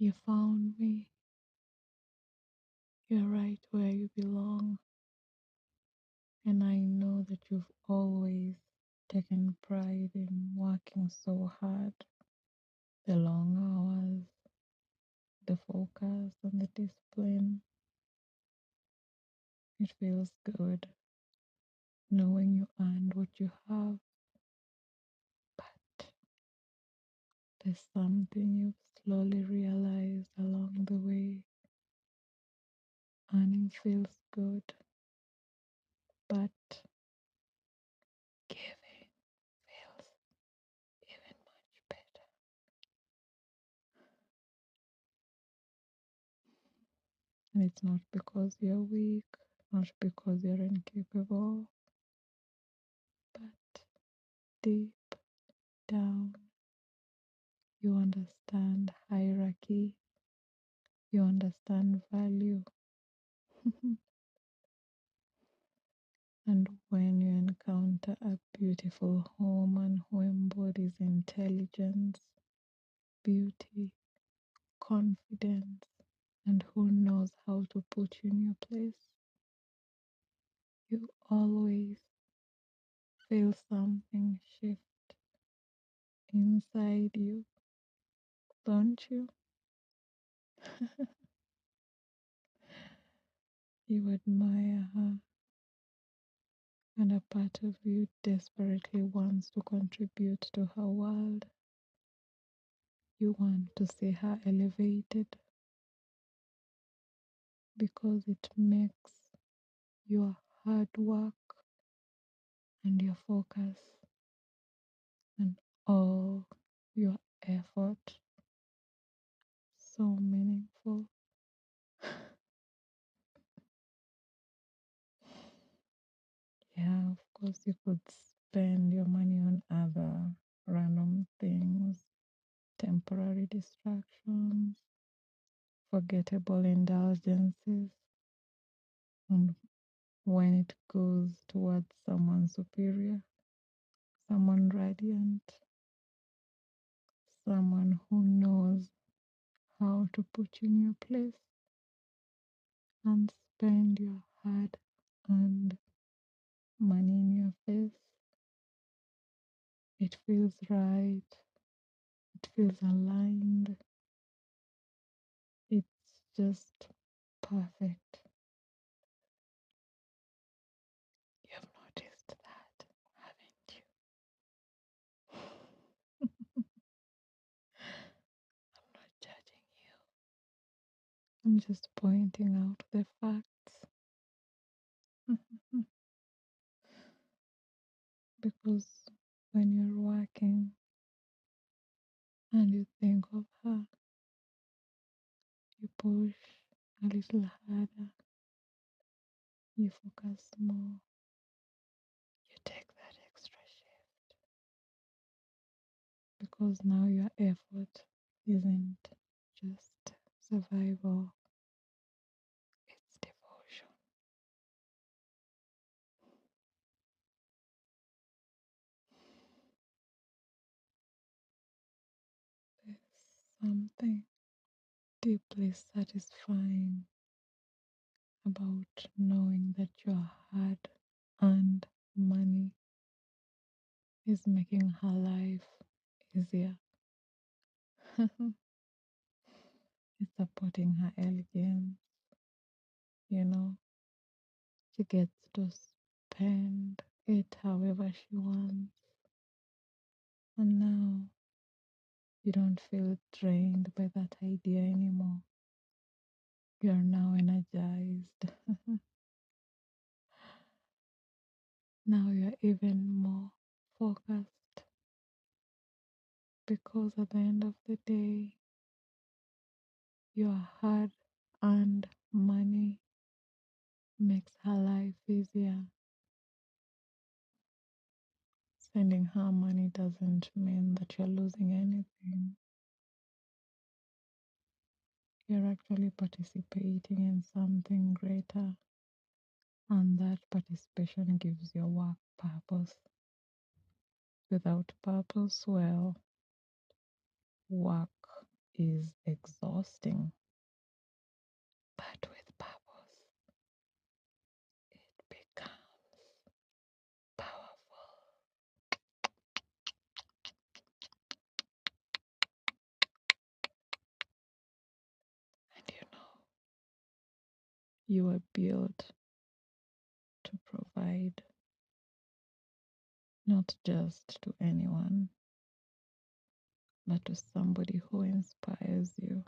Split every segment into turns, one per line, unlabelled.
You found me. You're right where you belong. And I know that you've always taken pride in working so hard. The long hours, the focus, and the discipline. It feels good knowing you earned what you have. But there's something you've slowly realized along the way. Earning feels good, but giving feels even much better. And it's not because you're weak, not because you're incapable, but deep down you understand hierarchy, you understand value. And when you encounter a beautiful woman who embodies intelligence, beauty, confidence, and who knows how to put you in your place, you always feel something shift inside you, don't you? You admire her, and a part of you desperately wants to contribute to her world. You want to see her elevated because it makes your hard work and your focus and all your effort so meaningful. Yeah, of course, you could spend your money on other random things, temporary distractions, forgettable indulgences, and when it goes towards someone superior, someone radiant, someone who knows how to put you in your place and spend your hard earned money in your face. It feels right, it feels aligned, it's just perfect. You've noticed that, haven't you? I'm not judging you, I'm just pointing out the facts. Because when you're working and you think of her, you push a little harder, you focus more, you take that extra shift because now your effort isn't just survival, it's devotion. There's something deeply satisfying about knowing that your hard earned money is making her life easier. It's supporting her elegance, you know. She gets to spend it however she wants. And now you don't feel drained by that idea anymore. You're now energized. Now you're even more focused because at the end of the day, your hard earned money makes her life easier. Sending her money doesn't mean that you're losing anything. You're actually participating in something greater, and that participation gives your work purpose. Without purpose, well, work is exhausting, but with purpose, it becomes powerful. And you are built to provide not just to anyone, but to somebody who inspires you,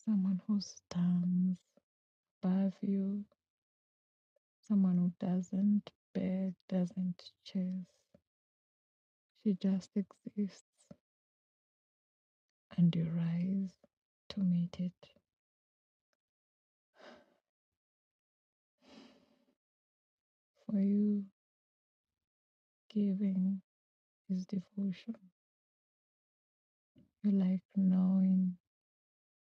someone who stands above you, someone who doesn't beg, doesn't chase. She just exists, and you rise to meet it. For you, giving is devotion. You like knowing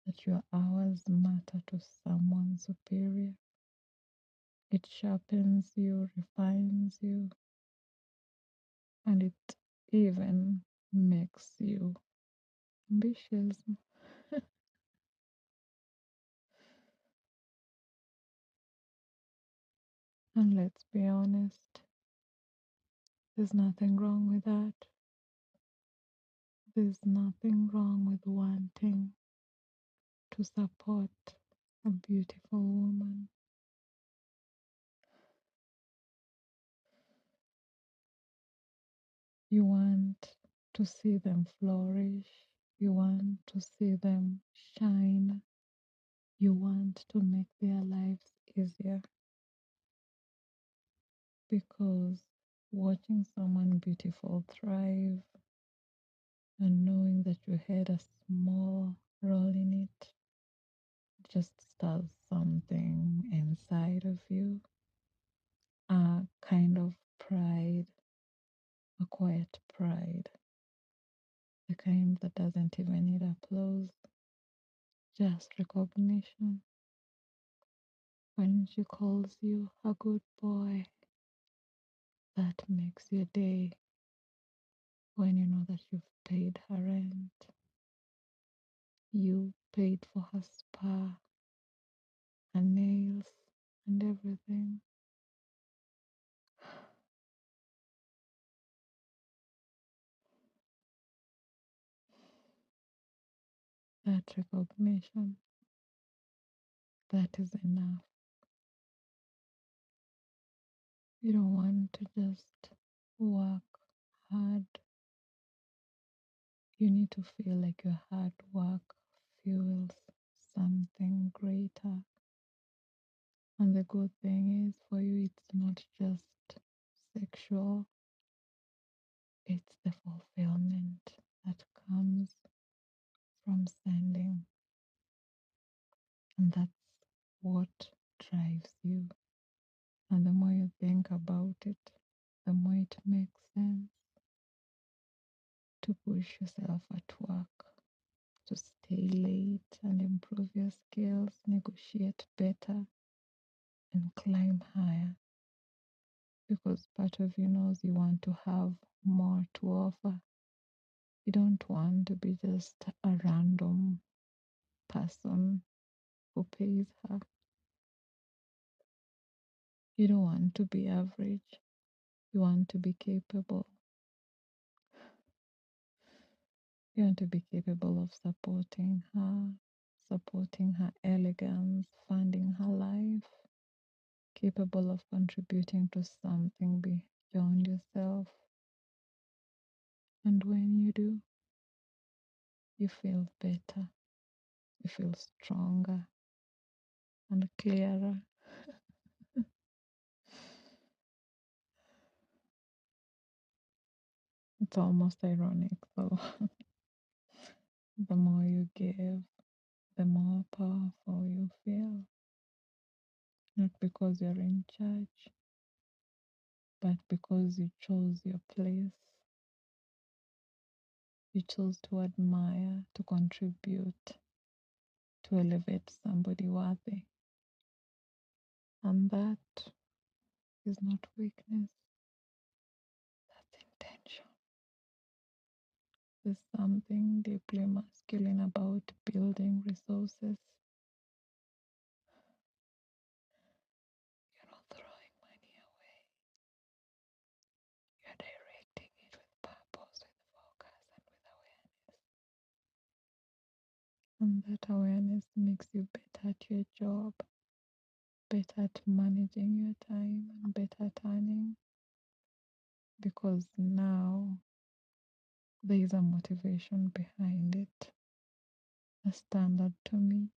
that your hours matter to someone superior. It sharpens you, refines you, and it even makes you ambitious. And let's be honest, there's nothing wrong with that. There's nothing wrong with wanting to support a beautiful woman. You want to see them flourish. You want to see them shine. You want to make their lives easier, because watching someone beautiful thrive and knowing that you had a small role in it just stirs something inside of you, a kind of pride, a quiet pride, the kind that doesn't even need applause, just recognition. When she calls you a good boy, that makes your day. When you know that you've paid her rent, you paid for her spa, her nails, and everything. That recognition, that is enough. You don't want to just work hard. You need to feel like your hard work fuels something greater. And the good thing is, for you, it's not just sexual, it's the fulfillment that comes from sending. And that's what drives you. And the more you think about it, the more it makes sense to push yourself at work, to stay late and improve your skills, negotiate better, and climb higher. Because part of you knows you want to have more to offer. You don't want to be just a random person who pays her. You don't want to be average. You want to be capable. You want to be capable of supporting her elegance, funding her life, capable of contributing to something beyond yourself. And when you do, you feel better, you feel stronger and clearer. It's almost ironic though. The more you give, the more powerful you feel. Not because you're in charge, but because you chose your place. You chose to admire, to contribute, to elevate somebody worthy. And that is not weakness, that's intention. There's something deeply masculine about building resources. You're not throwing money away. You're directing it with purpose, with focus, and with awareness. And that awareness makes you better at your job, better at managing your time, and better at earning. Because now there is a motivation behind it, a standard to meet,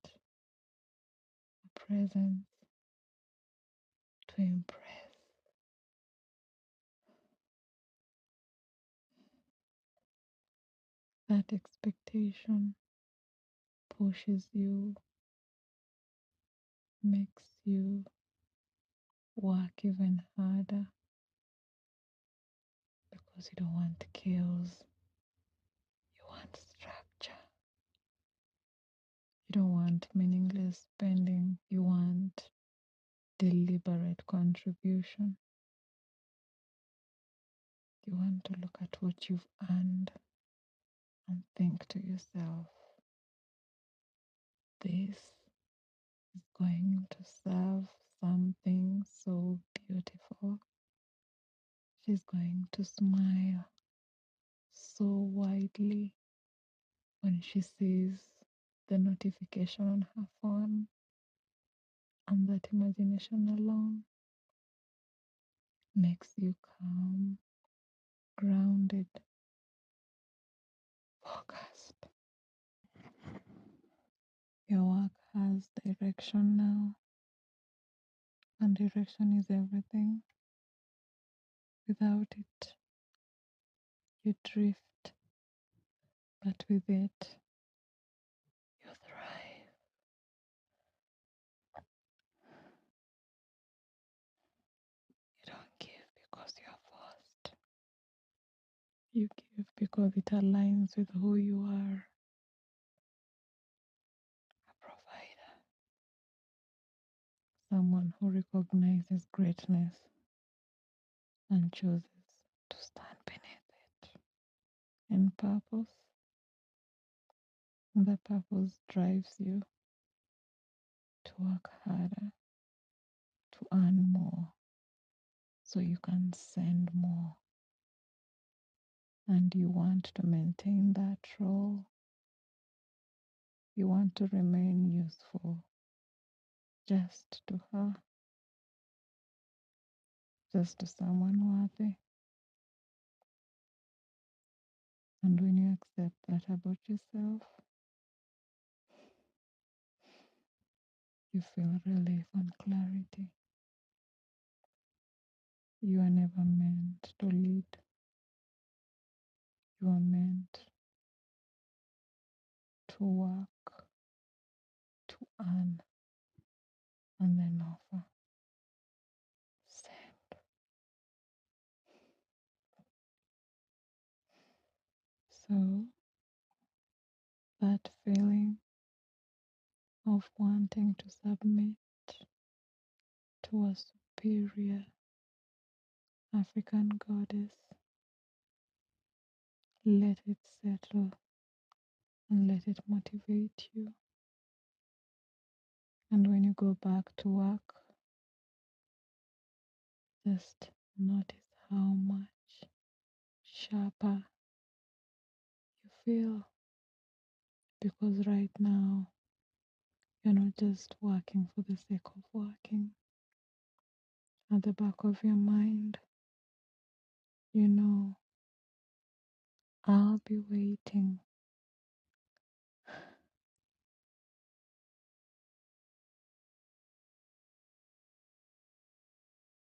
a presence to impress. That expectation pushes you, makes you work even harder because you don't want chaos, you want structure. You don't want meaningless spending, you want deliberate contribution. You want to look at what you've earned and think to yourself, this is going to serve something so beautiful. She's going to smile so widely when she sees the notification on her phone, and that imagination alone makes you calm, grounded, focused. Your work has direction now, and direction is everything. Without it, you drift, but with it, you thrive. You don't give because you're forced. You give because it aligns with who you are, a provider, someone who recognizes greatness and chooses to stand beneath it. In purpose, the purpose drives you to work harder, to earn more, so you can send more. And you want to maintain that role. You want to remain useful just to her, just to someone worthy. And when you accept that about yourself, you feel relief and clarity. You are never meant to lead. You are meant to work, to earn, and then offer. Send. So that feeling of wanting to submit to a superior African goddess, let it settle and let it motivate you. And when you go back to work, just notice how much sharper you feel, because right now you're not just working for the sake of working. At the back of your mind, you know, I'll be waiting